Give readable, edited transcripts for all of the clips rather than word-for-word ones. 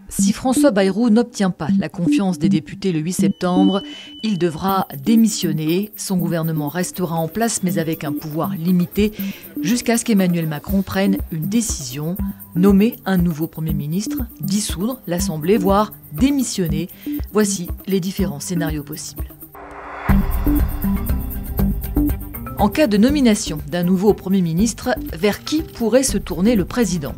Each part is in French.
Si François Bayrou n'obtient pas la confiance des députés le 8 septembre, il devra démissionner. Son gouvernement restera en place, mais avec un pouvoir limité, jusqu'à ce qu'Emmanuel Macron prenne une décision, nommer un nouveau Premier ministre, dissoudre l'Assemblée, voire démissionner. Voici les différents scénarios possibles. En cas de nomination d'un nouveau Premier ministre, vers qui pourrait se tourner le président ?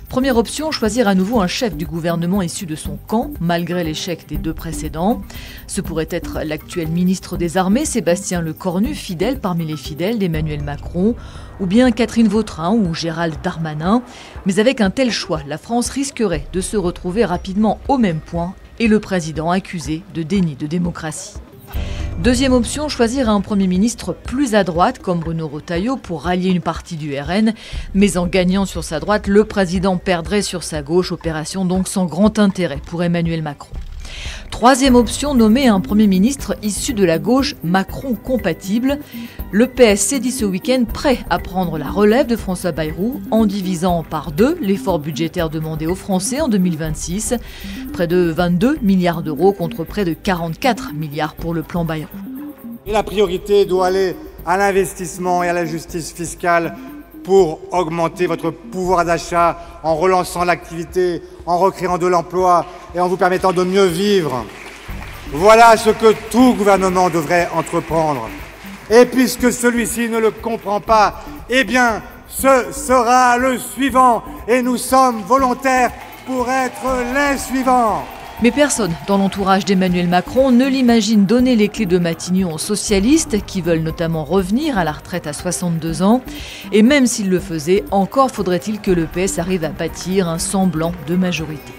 Première option, choisir à nouveau un chef du gouvernement issu de son camp, malgré l'échec des deux précédents. Ce pourrait être l'actuel ministre des Armées, Sébastien Lecornu, fidèle parmi les fidèles d'Emmanuel Macron, ou bien Catherine Vautrin ou Gérald Darmanin. Mais avec un tel choix, la France risquerait de se retrouver rapidement au même point et le président accusé de déni de démocratie. Deuxième option, choisir un Premier ministre plus à droite, comme Bruno Retailleau, pour rallier une partie du RN. Mais en gagnant sur sa droite, le président perdrait sur sa gauche, opération donc sans grand intérêt pour Emmanuel Macron. Troisième option, nommer un Premier ministre issu de la gauche Macron compatible. Le PS s'est dit ce week-end prêt à prendre la relève de François Bayrou en divisant par deux l'effort budgétaire demandé aux Français en 2026. Près de 22 milliards d'euros contre près de 44 milliards pour le plan Bayrou. Et la priorité doit aller à l'investissement et à la justice fiscale pour augmenter votre pouvoir d'achat en relançant l'activité, en recréant de l'emploi et en vous permettant de mieux vivre. Voilà ce que tout gouvernement devrait entreprendre. Et puisque celui-ci ne le comprend pas, eh bien, ce sera le suivant. Et nous sommes volontaires pour être les suivants. Mais personne dans l'entourage d'Emmanuel Macron ne l'imagine donner les clés de Matignon aux socialistes qui veulent notamment revenir à la retraite à 62 ans. Et même s'il le faisait, encore faudrait-il que le PS arrive à bâtir un semblant de majorité.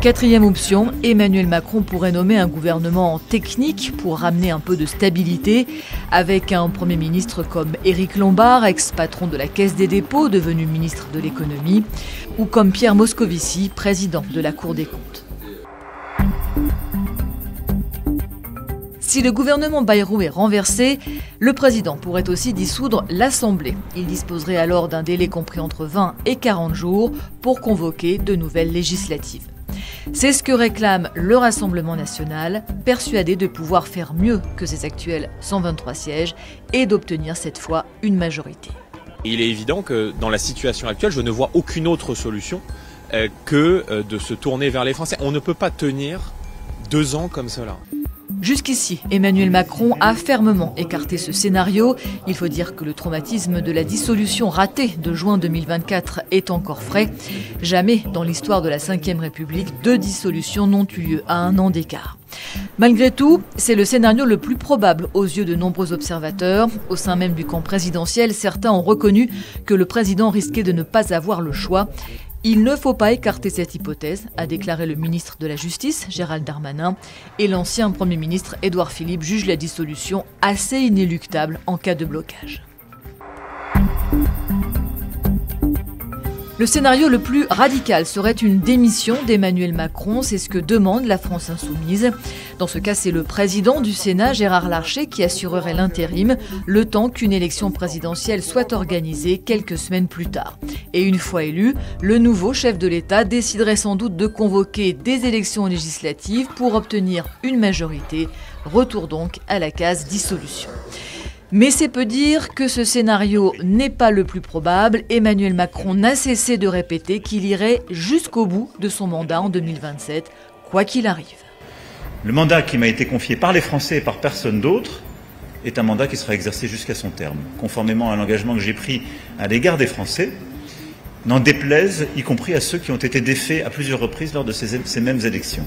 Quatrième option, Emmanuel Macron pourrait nommer un gouvernement technique pour ramener un peu de stabilité, avec un Premier ministre comme Éric Lombard, ex-patron de la Caisse des dépôts, devenu ministre de l'économie, ou comme Pierre Moscovici, président de la Cour des comptes. Si le gouvernement Bayrou est renversé, le président pourrait aussi dissoudre l'Assemblée. Il disposerait alors d'un délai compris entre 20 et 40 jours pour convoquer de nouvelles législatives. C'est ce que réclame le Rassemblement national, persuadé de pouvoir faire mieux que ses actuels 123 sièges et d'obtenir cette fois une majorité. Il est évident que dans la situation actuelle, je ne vois aucune autre solution que de se tourner vers les Français. On ne peut pas tenir 2 ans comme cela. Jusqu'ici, Emmanuel Macron a fermement écarté ce scénario. Il faut dire que le traumatisme de la dissolution ratée de juin 2024 est encore frais. Jamais dans l'histoire de la Ve République, 2 dissolutions n'ont eu lieu à 1 an d'écart. Malgré tout, c'est le scénario le plus probable aux yeux de nombreux observateurs. Au sein même du camp présidentiel, certains ont reconnu que le président risquait de ne pas avoir le choix. Il ne faut pas écarter cette hypothèse, a déclaré le ministre de la Justice, Gérald Darmanin, et l'ancien Premier ministre Édouard Philippe juge la dissolution assez inéluctable en cas de blocage. Le scénario le plus radical serait une démission d'Emmanuel Macron, c'est ce que demande la France insoumise. Dans ce cas, c'est le président du Sénat, Gérard Larcher, qui assurerait l'intérim, le temps qu'une élection présidentielle soit organisée quelques semaines plus tard. Et une fois élu, le nouveau chef de l'État déciderait sans doute de convoquer des élections législatives pour obtenir une majorité. Retour donc à la case dissolution. Mais c'est peu dire que ce scénario n'est pas le plus probable. Emmanuel Macron n'a cessé de répéter qu'il irait jusqu'au bout de son mandat en 2027, quoi qu'il arrive. Le mandat qui m'a été confié par les Français et par personne d'autre est un mandat qui sera exercé jusqu'à son terme, conformément à l'engagement que j'ai pris à l'égard des Français, n'en déplaise y compris à ceux qui ont été défaits à plusieurs reprises lors de ces mêmes élections.